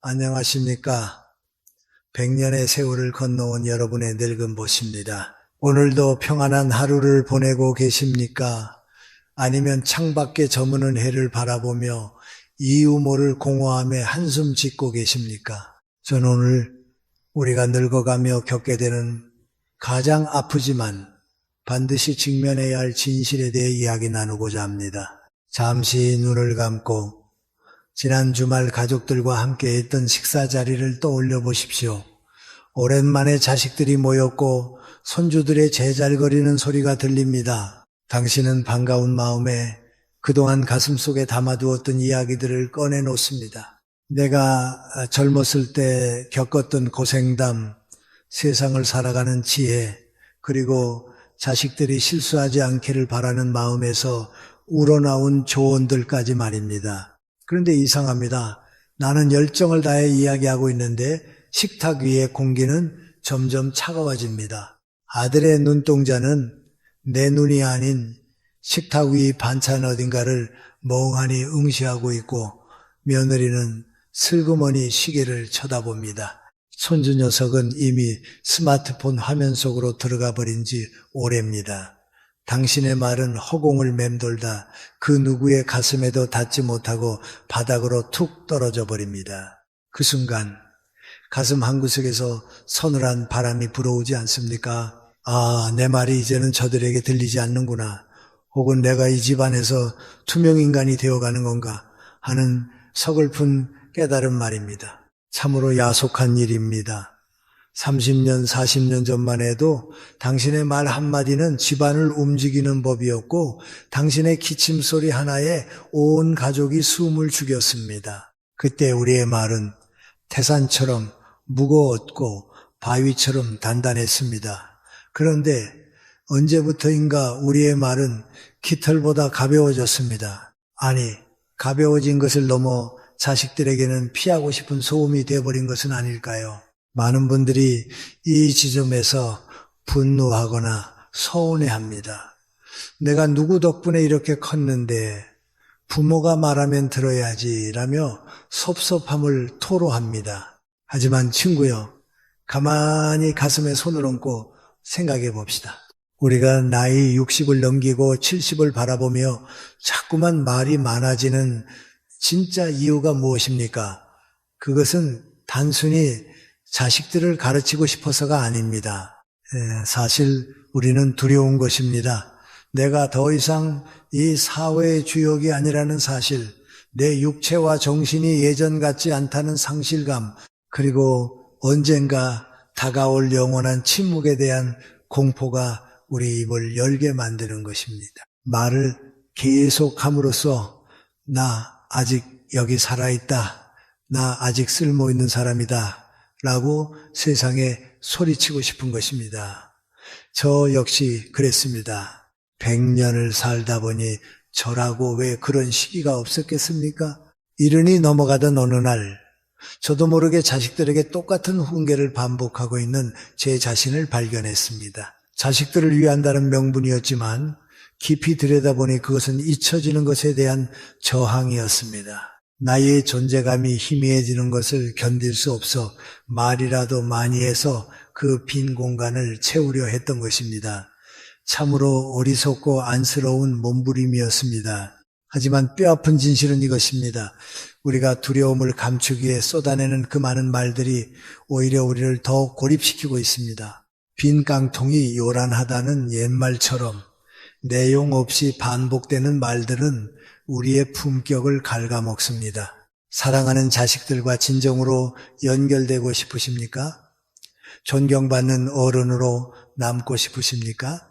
안녕하십니까. 100년의 세월을 건너온 여러분의 늙은 모십니다. 오늘도 평안한 하루를 보내고 계십니까? 아니면 창밖에 저무는 해를 바라보며 이유 모를 공허함에 한숨 짓고 계십니까? 저는 오늘 우리가 늙어가며 겪게 되는 가장 아프지만 반드시 직면해야 할 진실에 대해 이야기 나누고자 합니다. 잠시 눈을 감고 지난 주말 가족들과 함께 했던 식사 자리를 떠올려 보십시오. 오랜만에 자식들이 모였고 손주들의 제잘거리는 소리가 들립니다. 당신은 반가운 마음에 그동안 가슴속에 담아두었던 이야기들을 꺼내놓습니다. 내가 젊었을 때 겪었던 고생담, 세상을 살아가는 지혜, 그리고 자식들이 실수하지 않기를 바라는 마음에서 우러나온 조언들까지 말입니다. 그런데 이상합니다. 나는 열정을 다해 이야기하고 있는데 식탁 위의 공기는 점점 차가워집니다. 아들의 눈동자는 내 눈이 아닌 식탁 위 반찬 어딘가를 멍하니 응시하고 있고 며느리는 슬그머니 시계를 쳐다봅니다. 손주 녀석은 이미 스마트폰 화면 속으로 들어가 버린 지 오래입니다. 당신의 말은 허공을 맴돌다 그 누구의 가슴에도 닿지 못하고 바닥으로 툭 떨어져 버립니다. 그 순간 가슴 한구석에서 서늘한 바람이 불어오지 않습니까? 아, 내 말이 이제는 저들에게 들리지 않는구나. 혹은 내가 이 집안에서 투명인간이 되어가는 건가 하는 서글픈 깨달은 말입니다. 참으로 야속한 일입니다. 30년, 40년 전만 해도 당신의 말 한마디는 집안을 움직이는 법이었고 당신의 기침소리 하나에 온 가족이 숨을 죽였습니다. 그때 우리의 말은 태산처럼 무거웠고 바위처럼 단단했습니다. 그런데 언제부터인가 우리의 말은 깃털보다 가벼워졌습니다. 아니, 가벼워진 것을 넘어 자식들에게는 피하고 싶은 소음이 되어버린 것은 아닐까요? 많은 분들이 이 지점에서 분노하거나 서운해합니다. 내가 누구 덕분에 이렇게 컸는데 부모가 말하면 들어야지 라며 섭섭함을 토로합니다. 하지만 친구요, 가만히 가슴에 손을 얹고 생각해 봅시다. 우리가 나이 60을 넘기고 70을 바라보며 자꾸만 말이 많아지는 진짜 이유가 무엇입니까? 그것은 단순히 자식들을 가르치고 싶어서가 아닙니다. 사실 우리는 두려운 것입니다. 내가 더 이상 이 사회의 주역이 아니라는 사실, 내 육체와 정신이 예전 같지 않다는 상실감, 그리고 언젠가 다가올 영원한 침묵에 대한 공포가 우리 입을 열게 만드는 것입니다. 말을 계속함으로써 나 아직 여기 살아있다. 나 아직 쓸모있는 사람이다. 라고 세상에 소리치고 싶은 것입니다. 저 역시 그랬습니다. 100년을 살다 보니 저라고 왜 그런 시기가 없었겠습니까? 이른이 넘어가던 어느 날 저도 모르게 자식들에게 똑같은 훈계를 반복하고 있는 제 자신을 발견했습니다. 자식들을 위한다는 명분이었지만 깊이 들여다보니 그것은 잊혀지는 것에 대한 저항이었습니다. 나의 존재감이 희미해지는 것을 견딜 수 없어 말이라도 많이 해서 그 빈 공간을 채우려 했던 것입니다. 참으로 어리석고 안쓰러운 몸부림이었습니다. 하지만 뼈아픈 진실은 이것입니다. 우리가 두려움을 감추기 위해 쏟아내는 그 많은 말들이 오히려 우리를 더 고립시키고 있습니다. 빈 깡통이 요란하다는 옛말처럼 내용 없이 반복되는 말들은 우리의 품격을 갉아먹습니다. 사랑하는 자식들과 진정으로 연결되고 싶으십니까? 존경받는 어른으로 남고 싶으십니까?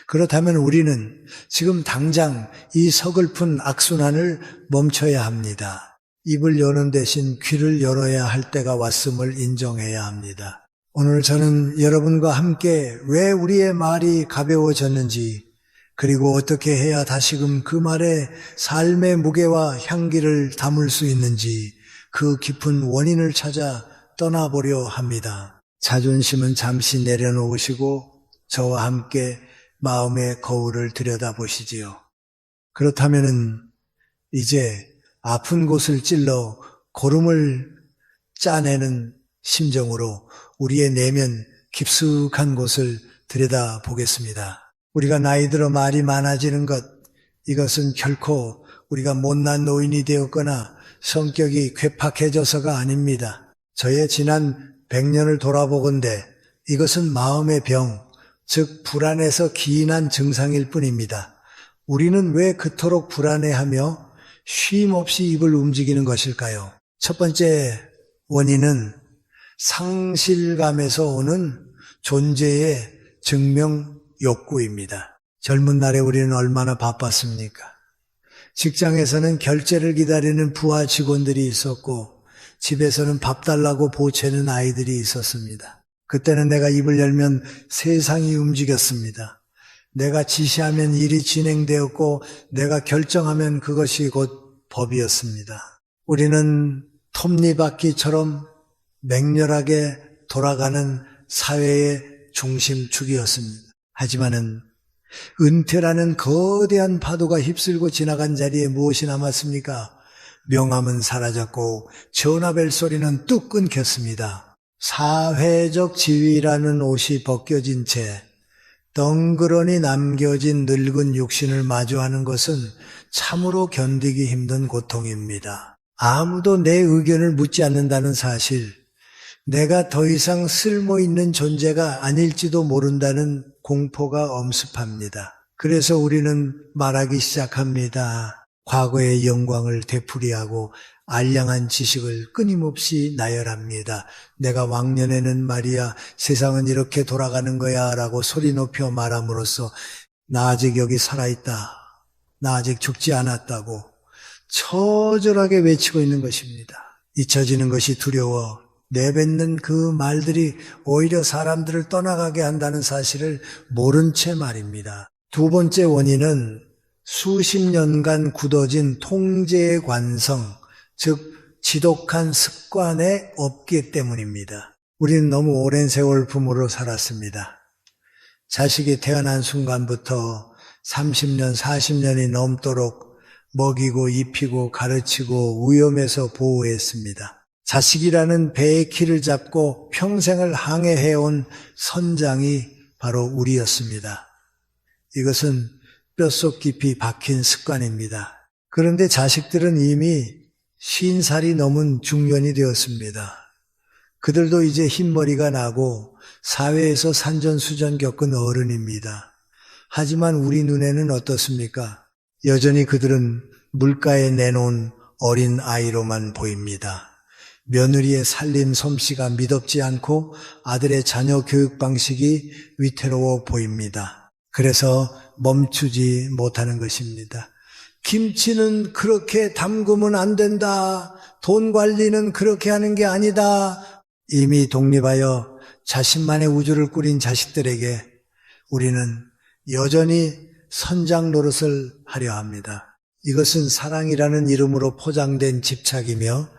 그렇다면 우리는 지금 당장 이 서글픈 악순환을 멈춰야 합니다. 입을 여는 대신 귀를 열어야 할 때가 왔음을 인정해야 합니다. 오늘 저는 여러분과 함께 왜 우리의 말이 가벼워졌는지, 그리고 어떻게 해야 다시금 그 말에 삶의 무게와 향기를 담을 수 있는지 그 깊은 원인을 찾아 떠나보려 합니다. 자존심은 잠시 내려놓으시고 저와 함께 마음의 거울을 들여다보시지요. 그렇다면 이제 아픈 곳을 찔러 고름을 짜내는 심정으로 우리의 내면 깊숙한 곳을 들여다보겠습니다. 우리가 나이 들어 말이 많아지는 것, 이것은 결코 우리가 못난 노인이 되었거나 성격이 괴팍해져서가 아닙니다. 저의 지난 100년을 돌아보건대 이것은 마음의 병, 즉 불안에서 기인한 증상일 뿐입니다. 우리는 왜 그토록 불안해하며 쉼 없이 입을 움직이는 것일까요? 첫 번째 원인은 상실감에서 오는 존재의 증명 욕구입니다. 젊은 날에 우리는 얼마나 바빴습니까? 직장에서는 결제를 기다리는 부하 직원들이 있었고 집에서는 밥 달라고 보채는 아이들이 있었습니다. 그때는 내가 입을 열면 세상이 움직였습니다. 내가 지시하면 일이 진행되었고 내가 결정하면 그것이 곧 법이었습니다. 우리는 톱니바퀴처럼 맹렬하게 돌아가는 사회의 중심축이었습니다. 하지만은 은퇴라는 거대한 파도가 휩쓸고 지나간 자리에 무엇이 남았습니까? 명함은 사라졌고 전화벨 소리는 뚝 끊겼습니다. 사회적 지위라는 옷이 벗겨진 채 덩그러니 남겨진 늙은 육신을 마주하는 것은 참으로 견디기 힘든 고통입니다. 아무도 내 의견을 묻지 않는다는 사실, 내가 더 이상 쓸모있는 존재가 아닐지도 모른다는 공포가 엄습합니다. 그래서 우리는 말하기 시작합니다. 과거의 영광을 되풀이하고 알량한 지식을 끊임없이 나열합니다. 내가 왕년에는 말이야 세상은 이렇게 돌아가는 거야 라고 소리 높여 말함으로써 나 아직 여기 살아있다. 나 아직 죽지 않았다고 처절하게 외치고 있는 것입니다. 잊혀지는 것이 두려워 내뱉는 그 말들이 오히려 사람들을 떠나가게 한다는 사실을 모른 채 말입니다. 두 번째 원인은 수십 년간 굳어진 통제의 관성, 즉 지독한 습관의 업기 때문입니다. 우리는 너무 오랜 세월 부모로 살았습니다. 자식이 태어난 순간부터 30년, 40년이 넘도록 먹이고 입히고 가르치고 위험에서 보호했습니다. 자식이라는 배의 키를 잡고 평생을 항해해온 선장이 바로 우리였습니다. 이것은 뼛속 깊이 박힌 습관입니다. 그런데 자식들은 이미 50살이 넘은 중년이 되었습니다. 그들도 이제 흰머리가 나고 사회에서 산전수전 겪은 어른입니다. 하지만 우리 눈에는 어떻습니까? 여전히 그들은 물가에 내놓은 어린 아이로만 보입니다. 며느리의 살림 솜씨가 미덥지 않고 아들의 자녀 교육 방식이 위태로워 보입니다. 그래서 멈추지 못하는 것입니다. 김치는 그렇게 담그면 안 된다. 돈 관리는 그렇게 하는 게 아니다. 이미 독립하여 자신만의 우주를 꾸린 자식들에게 우리는 여전히 선장 노릇을 하려 합니다. 이것은 사랑이라는 이름으로 포장된 집착이며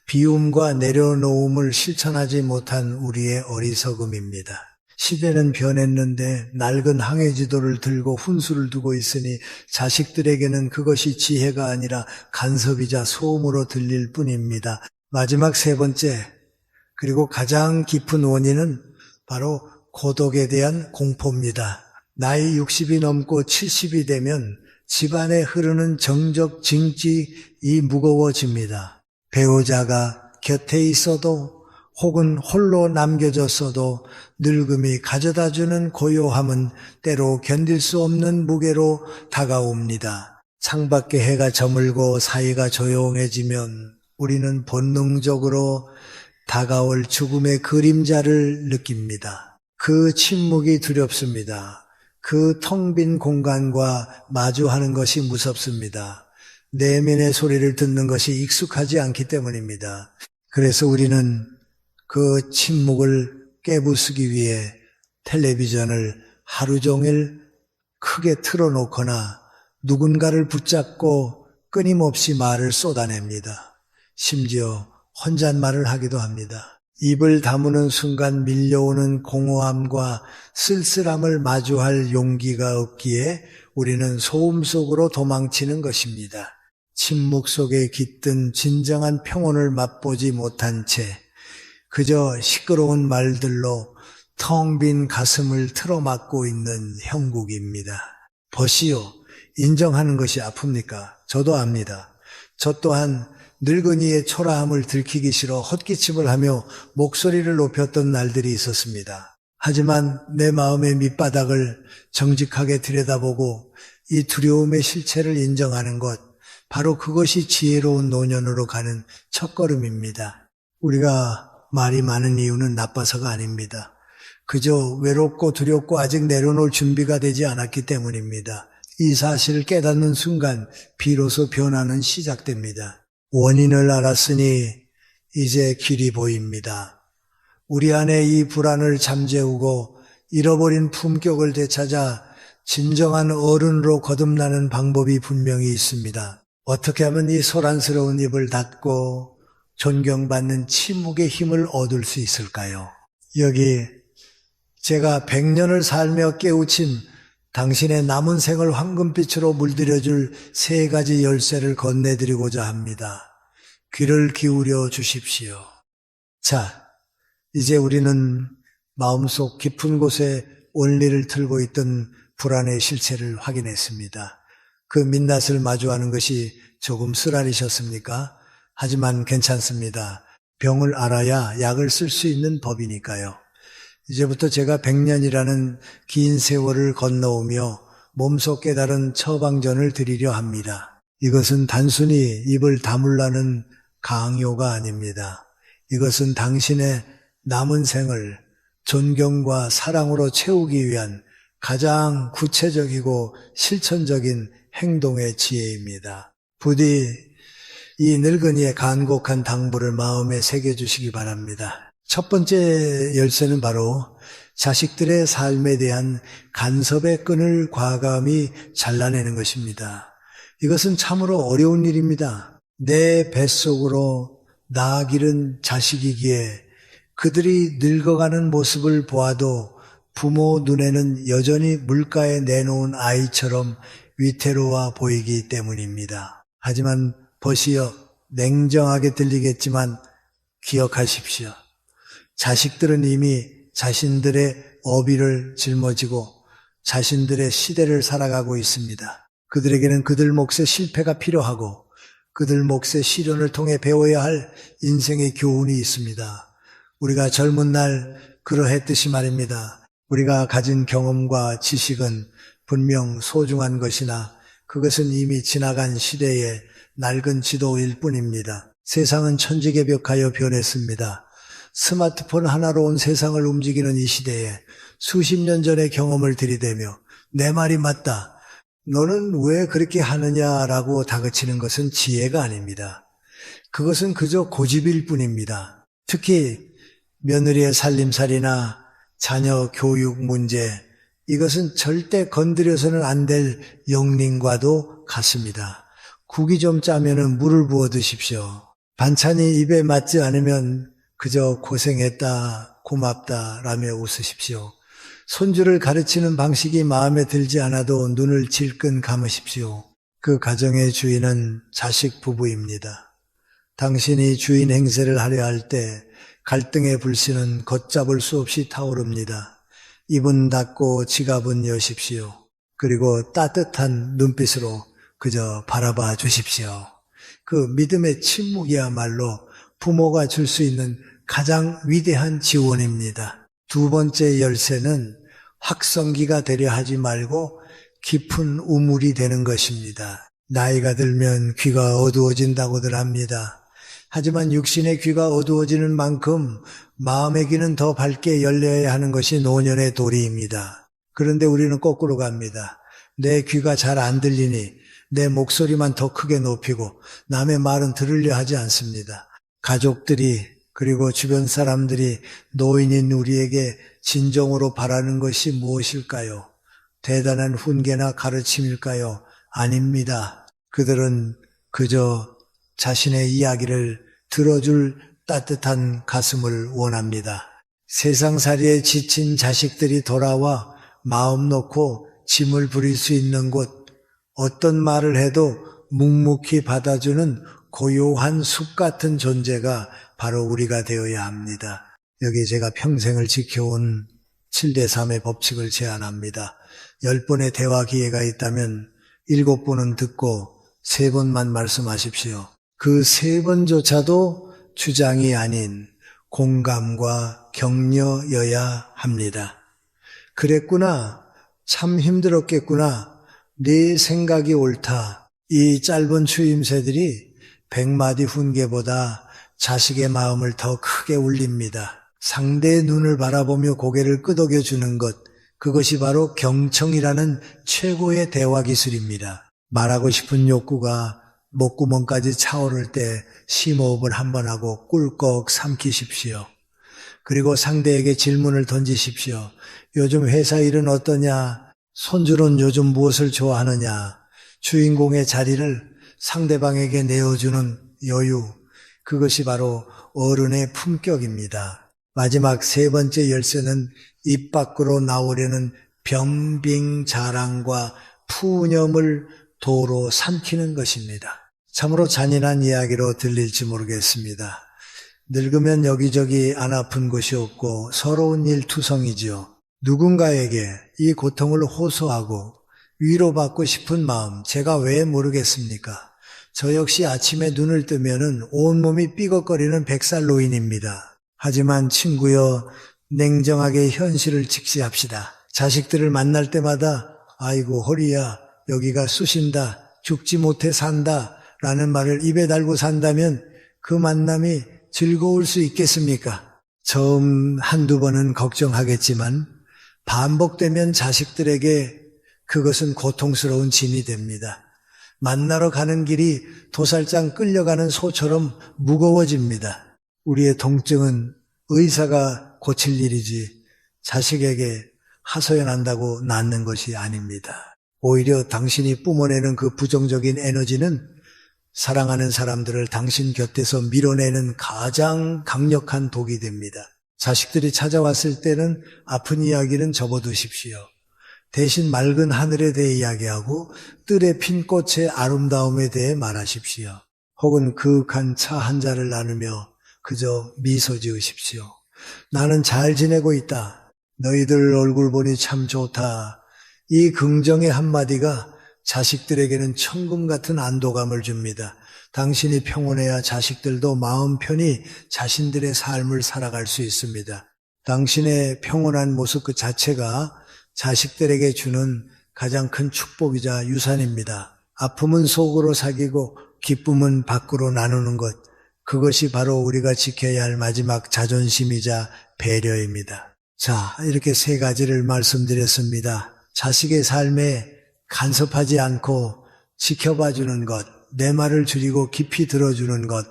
비움과 내려놓음을 실천하지 못한 우리의 어리석음입니다. 시대는 변했는데 낡은 항해지도를 들고 훈수를 두고 있으니 자식들에게는 그것이 지혜가 아니라 간섭이자 소음으로 들릴 뿐입니다. 마지막 세 번째, 그리고 가장 깊은 원인은 바로 고독에 대한 공포입니다. 나이 60이 넘고 70이 되면 집안에 흐르는 정적 징집이 무거워집니다. 배우자가 곁에 있어도 혹은 홀로 남겨졌어도 늙음이 가져다주는 고요함은 때로 견딜 수 없는 무게로 다가옵니다. 창밖에 해가 저물고 사이가 조용해지면 우리는 본능적으로 다가올 죽음의 그림자를 느낍니다. 그 침묵이 두렵습니다. 그 텅 빈 공간과 마주하는 것이 무섭습니다. 내면의 소리를 듣는 것이 익숙하지 않기 때문입니다. 그래서 우리는 그 침묵을 깨부수기 위해 텔레비전을 하루 종일 크게 틀어놓거나 누군가를 붙잡고 끊임없이 말을 쏟아냅니다. 심지어 혼잣말을 하기도 합니다. 입을 다무는 순간 밀려오는 공허함과 쓸쓸함을 마주할 용기가 없기에 우리는 소음 속으로 도망치는 것입니다. 침묵 속에 깃든 진정한 평온을 맛보지 못한 채 그저 시끄러운 말들로 텅 빈 가슴을 틀어막고 있는 형국입니다. 벗이요. 인정하는 것이 아픕니까? 저도 압니다. 저 또한 늙은이의 초라함을 들키기 싫어 헛기침을 하며 목소리를 높였던 날들이 있었습니다. 하지만 내 마음의 밑바닥을 정직하게 들여다보고 이 두려움의 실체를 인정하는 것, 바로 그것이 지혜로운 노년으로 가는 첫걸음입니다. 우리가 말이 많은 이유는 나빠서가 아닙니다. 그저 외롭고 두렵고 아직 내려놓을 준비가 되지 않았기 때문입니다. 이 사실을 깨닫는 순간 비로소 변화는 시작됩니다. 원인을 알았으니 이제 길이 보입니다. 우리 안에 이 불안을 잠재우고 잃어버린 품격을 되찾아 진정한 어른으로 거듭나는 방법이 분명히 있습니다. 어떻게 하면 이 소란스러운 입을 닫고 존경받는 침묵의 힘을 얻을 수 있을까요? 여기 제가 100년을 살며 깨우친 당신의 남은 생을 황금빛으로 물들여줄 3가지 열쇠를 건네드리고자 합니다. 귀를 기울여 주십시오. 자, 이제 우리는 마음속 깊은 곳에 원리를 틀고 있던 불안의 실체를 확인했습니다. 그 민낯을 마주하는 것이 조금 쓰라리셨습니까? 하지만 괜찮습니다. 병을 알아야 약을 쓸 수 있는 법이니까요. 이제부터 제가 100년이라는 긴 세월을 건너오며 몸소 깨달은 처방전을 드리려 합니다. 이것은 단순히 입을 다물라는 강요가 아닙니다. 이것은 당신의 남은 생을 존경과 사랑으로 채우기 위한 가장 구체적이고 실천적인 행동의 지혜입니다. 부디 이 늙은이의 간곡한 당부를 마음에 새겨주시기 바랍니다. 첫 번째 열쇠는 바로 자식들의 삶에 대한 간섭의 끈을 과감히 잘라내는 것입니다. 이것은 참으로 어려운 일입니다. 내 뱃속으로 낳아 기른 자식이기에 그들이 늙어가는 모습을 보아도 부모 눈에는 여전히 물가에 내놓은 아이처럼 위태로워 보이기 때문입니다. 하지만 벗이여, 냉정하게 들리겠지만 기억하십시오. 자식들은 이미 자신들의 어비를 짊어지고 자신들의 시대를 살아가고 있습니다. 그들에게는 그들 몫의 실패가 필요하고 그들 몫의 시련을 통해 배워야 할 인생의 교훈이 있습니다. 우리가 젊은 날 그러했듯이 말입니다. 우리가 가진 경험과 지식은 분명 소중한 것이나 그것은 이미 지나간 시대의 낡은 지도일 뿐입니다. 세상은 천지개벽하여 변했습니다. 스마트폰 하나로 온 세상을 움직이는 이 시대에 수십 년 전의 경험을 들이대며 내 말이 맞다, 너는 왜 그렇게 하느냐라고 다그치는 것은 지혜가 아닙니다. 그것은 그저 고집일 뿐입니다. 특히 며느리의 살림살이나 자녀 교육 문제, 이것은 절대 건드려서는 안 될 영린과도 같습니다. 국이 좀 짜면은 물을 부어 드십시오. 반찬이 입에 맞지 않으면 그저 고생했다, 고맙다 라며 웃으십시오. 손주를 가르치는 방식이 마음에 들지 않아도 눈을 질끈 감으십시오. 그 가정의 주인은 자식 부부입니다. 당신이 주인 행세를 하려 할 때 갈등의 불씨는 걷잡을 수 없이 타오릅니다. 입은 닫고 지갑은 여십시오. 그리고 따뜻한 눈빛으로 그저 바라봐 주십시오. 그 믿음의 침묵이야말로 부모가 줄 수 있는 가장 위대한 지원입니다. 두 번째 열쇠는 확성기가 되려 하지 말고 깊은 우물이 되는 것입니다. 나이가 들면 귀가 어두워진다고들 합니다. 하지만 육신의 귀가 어두워지는 만큼 마음의 귀는 더 밝게 열려야 하는 것이 노년의 도리입니다. 그런데 우리는 거꾸로 갑니다. 내 귀가 잘 안 들리니 내 목소리만 더 크게 높이고 남의 말은 들으려 하지 않습니다. 가족들이 그리고 주변 사람들이 노인인 우리에게 진정으로 바라는 것이 무엇일까요? 대단한 훈계나 가르침일까요? 아닙니다. 그들은 그저 자신의 이야기를 들어줄 따뜻한 가슴을 원합니다. 세상살이에 지친 자식들이 돌아와 마음 놓고 짐을 부릴 수 있는 곳, 어떤 말을 해도 묵묵히 받아주는 고요한 숲 같은 존재가 바로 우리가 되어야 합니다. 여기 제가 평생을 지켜온 7대3의 법칙을 제안합니다. 10번의 대화 기회가 있다면 7번은 듣고 3번만 말씀하십시오. 그 3번조차도 주장이 아닌 공감과 격려여야 합니다. 그랬구나. 참 힘들었겠구나. 네 생각이 옳다. 이 짧은 추임새들이 100마디 훈계보다 자식의 마음을 더 크게 울립니다. 상대의 눈을 바라보며 고개를 끄덕여 주는 것, 그것이 바로 경청이라는 최고의 대화 기술입니다. 말하고 싶은 욕구가 목구멍까지 차오를 때 심호흡을 한번 하고 꿀꺽 삼키십시오. 그리고 상대에게 질문을 던지십시오. 요즘 회사 일은 어떠냐? 손주는 요즘 무엇을 좋아하느냐? 주인공의 자리를 상대방에게 내어주는 여유, 그것이 바로 어른의 품격입니다. 마지막 3번째 열쇠는 입 밖으로 나오려는 변빙 자랑과 푸념을 도로 삼키는 것입니다. 참으로 잔인한 이야기로 들릴지 모르겠습니다. 늙으면 여기저기 안 아픈 곳이 없고 서러운 일투성이지요. 누군가에게 이 고통을 호소하고 위로받고 싶은 마음, 제가 왜 모르겠습니까? 저 역시 아침에 눈을 뜨면은 온몸이 삐걱거리는 100살 노인입니다. 하지만 친구여, 냉정하게 현실을 직시합시다. 자식들을 만날 때마다 아이고 허리야, 여기가 쑤신다, 죽지 못해 산다 라는 말을 입에 달고 산다면 그 만남이 즐거울 수 있겠습니까? 처음 한두 번은 걱정하겠지만 반복되면 자식들에게 그것은 고통스러운 짐이 됩니다. 만나러 가는 길이 도살장 끌려가는 소처럼 무거워집니다. 우리의 통증은 의사가 고칠 일이지 자식에게 하소연한다고 낫는 것이 아닙니다. 오히려 당신이 뿜어내는 그 부정적인 에너지는 사랑하는 사람들을 당신 곁에서 밀어내는 가장 강력한 독이 됩니다. 자식들이 찾아왔을 때는 아픈 이야기는 접어두십시오. 대신 맑은 하늘에 대해 이야기하고 뜰에 핀 꽃의 아름다움에 대해 말하십시오. 혹은 그윽한 차 한 잔을 나누며 그저 미소 지으십시오. 나는 잘 지내고 있다. 너희들 얼굴 보니 참 좋다. 이 긍정의 한마디가 자식들에게는 천금 같은 안도감을 줍니다. 당신이 평온해야 자식들도 마음 편히 자신들의 삶을 살아갈 수 있습니다. 당신의 평온한 모습 그 자체가 자식들에게 주는 가장 큰 축복이자 유산입니다. 아픔은 속으로 사귀고 기쁨은 밖으로 나누는 것, 그것이 바로 우리가 지켜야 할 마지막 자존심이자 배려입니다. 자, 이렇게 3가지를 말씀드렸습니다. 자식의 삶에 간섭하지 않고 지켜봐 주는 것, 내 말을 줄이고 깊이 들어주는 것,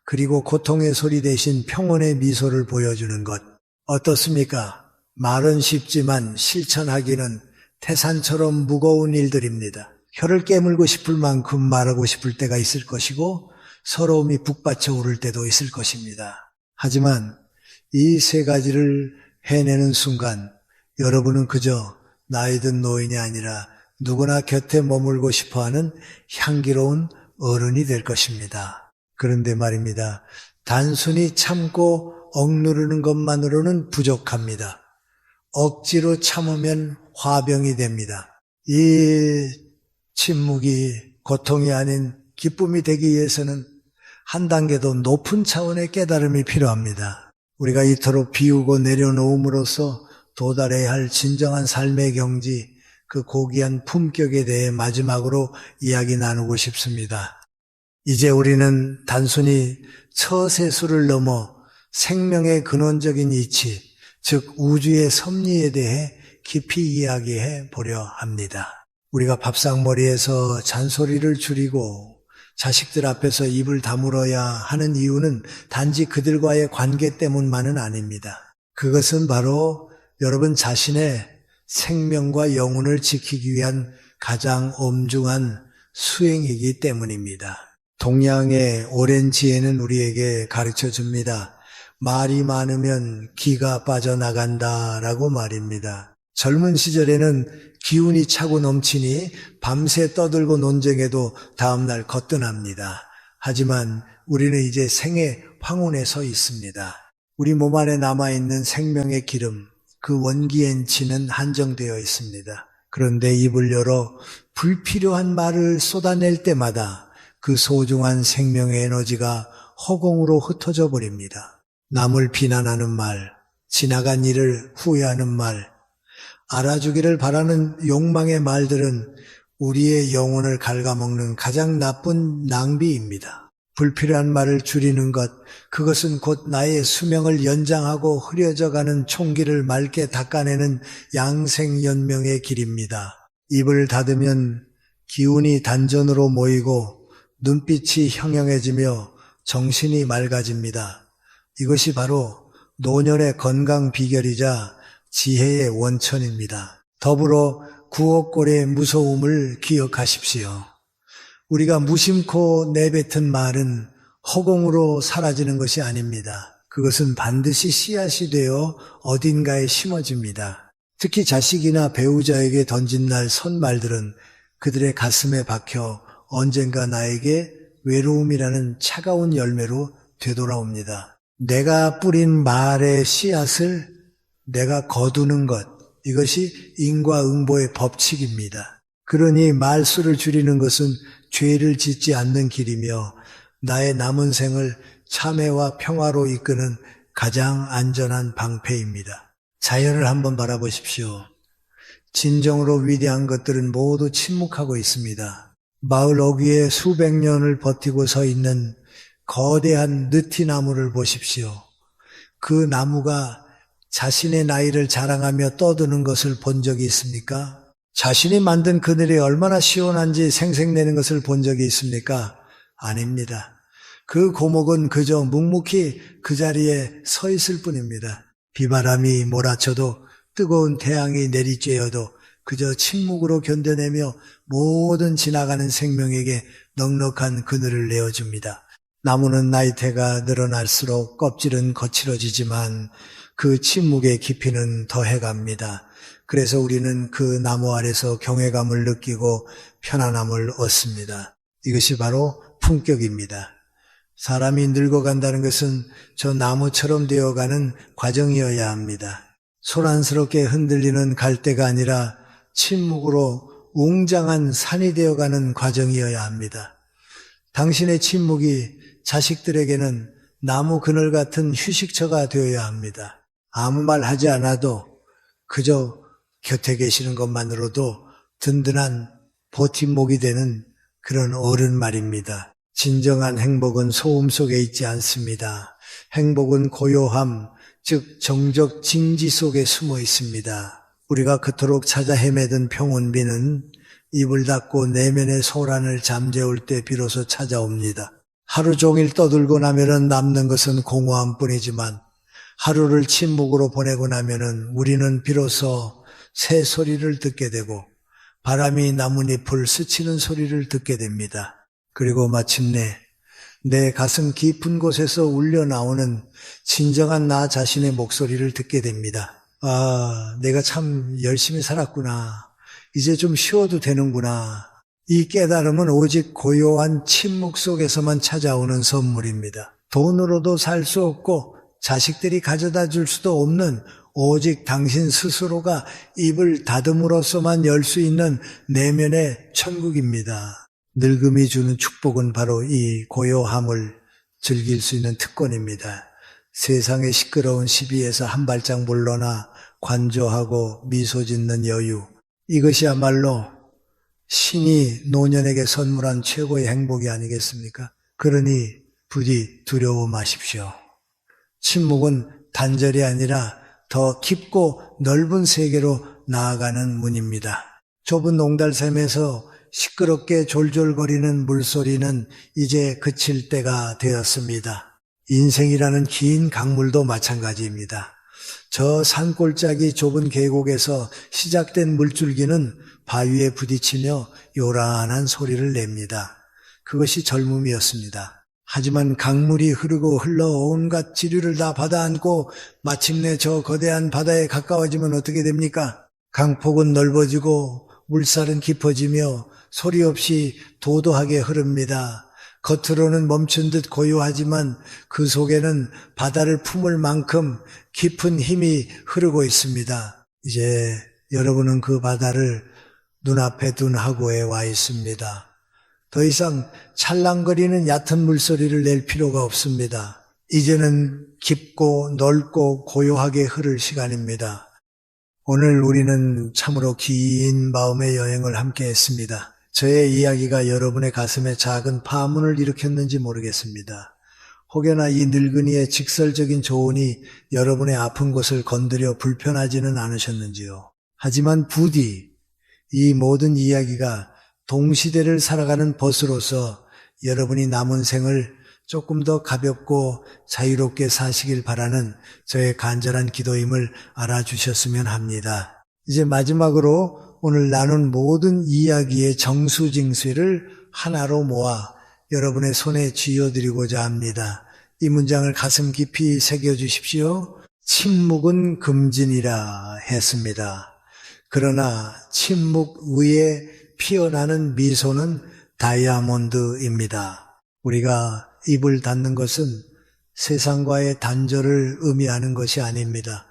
그리고 고통의 소리 대신 평온의 미소를 보여주는 것. 어떻습니까? 말은 쉽지만 실천하기는 태산처럼 무거운 일들입니다. 혀를 깨물고 싶을 만큼 말하고 싶을 때가 있을 것이고 서러움이 북받쳐 오를 때도 있을 것입니다. 하지만 이 3가지를 해내는 순간 여러분은 그저 나이 든 노인이 아니라 누구나 곁에 머물고 싶어하는 향기로운 어른이 될 것입니다. 그런데 말입니다. 단순히 참고 억누르는 것만으로는 부족합니다. 억지로 참으면 화병이 됩니다. 이 침묵이 고통이 아닌 기쁨이 되기 위해서는 한 단계 더 높은 차원의 깨달음이 필요합니다. 우리가 이토록 비우고 내려놓음으로써 도달해야 할 진정한 삶의 경지, 그 고귀한 품격에 대해 마지막으로 이야기 나누고 싶습니다. 이제 우리는 단순히 처세수를 넘어 생명의 근원적인 이치, 즉 우주의 섭리에 대해 깊이 이야기해 보려 합니다. 우리가 밥상머리에서 잔소리를 줄이고 자식들 앞에서 입을 다물어야 하는 이유는 단지 그들과의 관계 때문만은 아닙니다. 그것은 바로 여러분 자신의 생명과 영혼을 지키기 위한 가장 엄중한 수행이기 때문입니다. 동양의 오랜 지혜는 우리에게 가르쳐 줍니다. 말이 많으면 기가 빠져나간다라고 말입니다. 젊은 시절에는 기운이 차고 넘치니 밤새 떠들고 논쟁해도 다음날 거뜬합니다. 하지만 우리는 이제 생의 황혼에 서 있습니다. 우리 몸 안에 남아있는 생명의 기름, 그 원기엔치는 한정되어 있습니다. 그런데 입을 열어 불필요한 말을 쏟아낼 때마다 그 소중한 생명의 에너지가 허공으로 흩어져 버립니다. 남을 비난하는 말, 지나간 일을 후회하는 말, 알아주기를 바라는 욕망의 말들은 우리의 영혼을 갉아먹는 가장 나쁜 낭비입니다. 불필요한 말을 줄이는 것, 그것은 곧 나의 수명을 연장하고 흐려져가는 총기를 맑게 닦아내는 양생연명의 길입니다. 입을 닫으면 기운이 단전으로 모이고 눈빛이 형형해지며 정신이 맑아집니다. 이것이 바로 노년의 건강 비결이자 지혜의 원천입니다. 더불어 구억골의 무서움을 기억하십시오. 우리가 무심코 내뱉은 말은 허공으로 사라지는 것이 아닙니다. 그것은 반드시 씨앗이 되어 어딘가에 심어집니다. 특히 자식이나 배우자에게 던진 날 선말들은 그들의 가슴에 박혀 언젠가 나에게 외로움이라는 차가운 열매로 되돌아옵니다. 내가 뿌린 말의 씨앗을 내가 거두는 것, 이것이 인과응보의 법칙입니다. 그러니 말수를 줄이는 것은 죄를 짓지 않는 길이며 나의 남은 생을 참회와 평화로 이끄는 가장 안전한 방패입니다. 자연을 한번 바라보십시오. 진정으로 위대한 것들은 모두 침묵하고 있습니다. 마을 어귀에 수백 년을 버티고 서 있는 거대한 느티나무를 보십시오. 그 나무가 자신의 나이를 자랑하며 떠드는 것을 본 적이 있습니까? 자신이 만든 그늘이 얼마나 시원한지 생색내는 것을 본 적이 있습니까? 아닙니다. 그 고목은 그저 묵묵히 그 자리에 서 있을 뿐입니다. 비바람이 몰아쳐도 뜨거운 태양이 내리쬐어도 그저 침묵으로 견뎌내며 모든 지나가는 생명에게 넉넉한 그늘을 내어줍니다. 나무는 나이테가 늘어날수록 껍질은 거칠어지지만 그 침묵의 깊이는 더해갑니다. 그래서 우리는 그 나무 아래서 경외감을 느끼고 편안함을 얻습니다. 이것이 바로 품격입니다. 사람이 늙어간다는 것은 저 나무처럼 되어가는 과정이어야 합니다. 소란스럽게 흔들리는 갈대가 아니라 침묵으로 웅장한 산이 되어가는 과정이어야 합니다. 당신의 침묵이 자식들에게는 나무 그늘 같은 휴식처가 되어야 합니다. 아무 말 하지 않아도 그저 곁에 계시는 것만으로도 든든한 버팀목이 되는 그런 어른 말입니다. 진정한 행복은 소음 속에 있지 않습니다. 행복은 고요함, 즉 정적 징지 속에 숨어 있습니다. 우리가 그토록 찾아 헤매던 평온비는 입을 닫고 내면의 소란을 잠재울 때 비로소 찾아옵니다. 하루 종일 떠들고 나면은 남는 것은 공허함 뿐이지만 하루를 침묵으로 보내고 나면은 우리는 비로소 새 소리를 듣게 되고 바람이 나뭇잎을 스치는 소리를 듣게 됩니다. 그리고 마침내 내 가슴 깊은 곳에서 울려 나오는 진정한 나 자신의 목소리를 듣게 됩니다. 아, 내가 참 열심히 살았구나. 이제 좀 쉬어도 되는구나. 이 깨달음은 오직 고요한 침묵 속에서만 찾아오는 선물입니다. 돈으로도 살 수 없고 자식들이 가져다 줄 수도 없는 오직 당신 스스로가 입을 닫음으로써만 열 수 있는 내면의 천국입니다. 늙음이 주는 축복은 바로 이 고요함을 즐길 수 있는 특권입니다. 세상의 시끄러운 시비에서 한 발짝 물러나 관조하고 미소 짓는 여유, 이것이야말로 신이 노년에게 선물한 최고의 행복이 아니겠습니까? 그러니 부디 두려워 마십시오. 침묵은 단절이 아니라 더 깊고 넓은 세계로 나아가는 문입니다. 좁은 농달샘에서 시끄럽게 졸졸거리는 물소리는 이제 그칠 때가 되었습니다. 인생이라는 긴 강물도 마찬가지입니다. 저 산골짜기 좁은 계곡에서 시작된 물줄기는 바위에 부딪히며 요란한 소리를 냅니다. 그것이 젊음이었습니다. 하지만 강물이 흐르고 흘러 온갖 지류를 다 받아안고 마침내 저 거대한 바다에 가까워지면 어떻게 됩니까? 강폭은 넓어지고 물살은 깊어지며 소리 없이 도도하게 흐릅니다. 겉으로는 멈춘 듯 고요하지만 그 속에는 바다를 품을 만큼 깊은 힘이 흐르고 있습니다. 이제 여러분은 그 바다를 눈앞에 둔 하구에 와 있습니다. 더 이상 찰랑거리는 얕은 물소리를 낼 필요가 없습니다. 이제는 깊고 넓고 고요하게 흐를 시간입니다. 오늘 우리는 참으로 긴 마음의 여행을 함께 했습니다. 저의 이야기가 여러분의 가슴에 작은 파문을 일으켰는지 모르겠습니다. 혹여나 이 늙은이의 직설적인 조언이 여러분의 아픈 곳을 건드려 불편하지는 않으셨는지요. 하지만 부디 이 모든 이야기가 동시대를 살아가는 벗으로서 여러분이 남은 생을 조금 더 가볍고 자유롭게 사시길 바라는 저의 간절한 기도임을 알아주셨으면 합니다. 이제 마지막으로 오늘 나눈 모든 이야기의 정수징수를 하나로 모아 여러분의 손에 쥐어드리고자 합니다. 이 문장을 가슴 깊이 새겨주십시오. 침묵은 금진이라 했습니다. 그러나 침묵 위에 피어나는 미소는 다이아몬드입니다. 우리가 입을 닫는 것은 세상과의 단절을 의미하는 것이 아닙니다.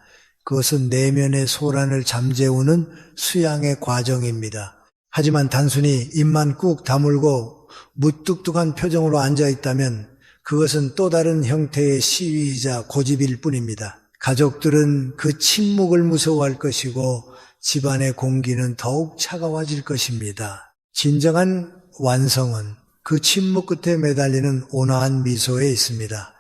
그것은 내면의 소란을 잠재우는 수양의 과정입니다. 하지만 단순히 입만 꾹 다물고 무뚝뚝한 표정으로 앉아있다면 그것은 또 다른 형태의 시위이자 고집일 뿐입니다. 가족들은 그 침묵을 무서워할 것이고 집안의 공기는 더욱 차가워질 것입니다. 진정한 완성은 그 침묵 끝에 매달리는 온화한 미소에 있습니다.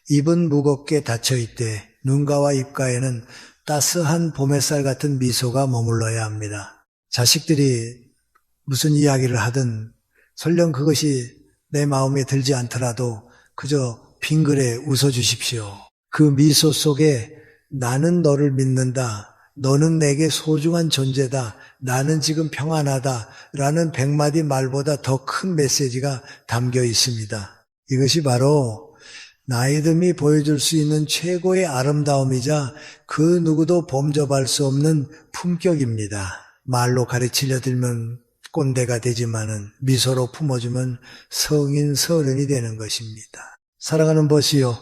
입은 무겁게 닫혀있되 눈가와 입가에는 따스한 봄햇살 같은 미소가 머물러야 합니다. 자식들이 무슨 이야기를 하든 설령 그것이 내 마음에 들지 않더라도 그저 빙그레 웃어주십시오. 그 미소 속에 나는 너를 믿는다. 너는 내게 소중한 존재다. 나는 지금 평안하다. 라는 100마디 말보다 더 큰 메시지가 담겨 있습니다. 이것이 바로 나이듦이 보여줄 수 있는 최고의 아름다움이자 그 누구도 범접할 수 없는 품격입니다. 말로 가르치려 들면 꼰대가 되지만은 미소로 품어주면 성인 서른이 되는 것입니다. 사랑하는 벗이요.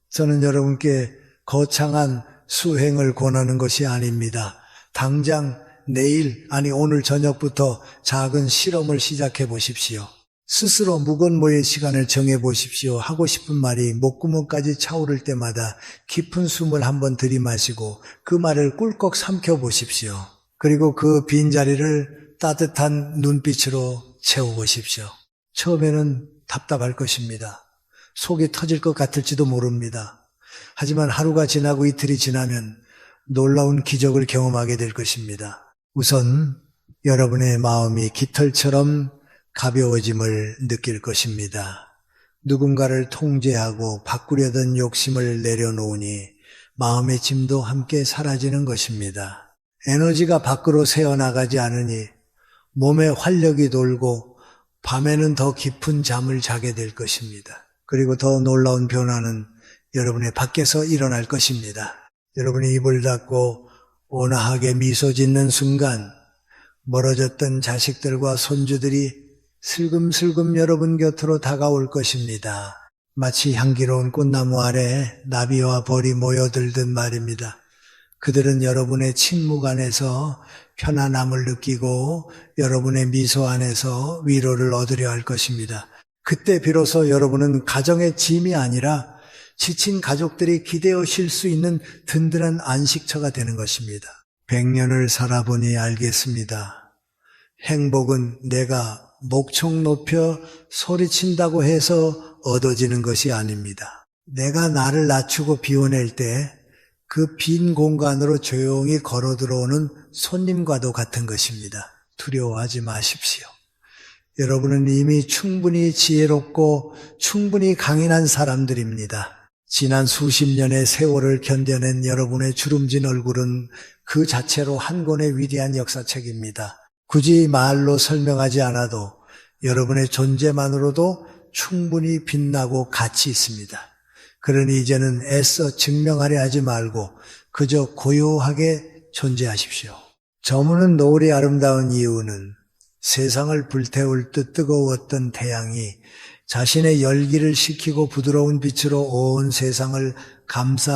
저는 여러분께 거창한 수행을 권하는 것이 아닙니다. 당장 내일, 아니 오늘 저녁부터 작은 실험을 시작해 보십시오. 스스로 무건모의 시간을 정해 보십시오. 하고 싶은 말이 목구멍까지 차오를 때마다 깊은 숨을 한번 들이마시고 그 말을 꿀꺽 삼켜 보십시오. 그리고 그 빈자리를 따뜻한 눈빛으로 채워보십시오. 처음에는 답답할 것입니다. 속이 터질 것 같을지도 모릅니다. 하지만 하루가 지나고 이틀이 지나면 놀라운 기적을 경험하게 될 것입니다. 우선 여러분의 마음이 깃털처럼 가벼워짐을 느낄 것입니다. 누군가를 통제하고 바꾸려던 욕심을 내려놓으니 마음의 짐도 함께 사라지는 것입니다. 에너지가 밖으로 새어나가지 않으니 몸에 활력이 돌고 밤에는 더 깊은 잠을 자게 될 것입니다. 그리고 더 놀라운 변화는 여러분의 밖에서 일어날 것입니다. 여러분이 입을 닫고 온화하게 미소 짓는 순간 멀어졌던 자식들과 손주들이 슬금슬금 여러분 곁으로 다가올 것입니다. 마치 향기로운 꽃나무 아래 나비와 벌이 모여들듯 말입니다. 그들은 여러분의 침묵 안에서 편안함을 느끼고 여러분의 미소 안에서 위로를 얻으려 할 것입니다. 그때 비로소 여러분은 가정의 짐이 아니라 지친 가족들이 기대어 쉴 수 있는 든든한 안식처가 되는 것입니다. 100년을 살아보니 알겠습니다. 행복은 내가 목청 높여 소리친다고 해서 얻어지는 것이 아닙니다. 내가 나를 낮추고 비워낼 때 그 빈 공간으로 조용히 걸어 들어오는 손님과도 같은 것입니다. 두려워하지 마십시오. 여러분은 이미 충분히 지혜롭고 충분히 강인한 사람들입니다. 지난 수십 년의 세월을 견뎌낸 여러분의 주름진 얼굴은 그 자체로 한 권의 위대한 역사책입니다. 굳이 말로 설명하지 않아도 여러분의 존재만으로도 충분히 빛나고 가치 있습니다. 그러니 이제는 애써 증명하려 하지 말고 그저 고요하게 존재하십시오. 저무는 노을이 아름다운 이유는 세상을 불태울 듯 뜨거웠던 태양이 자신의 열기를 식히고 부드러운 빛으로 온 세상을 감싸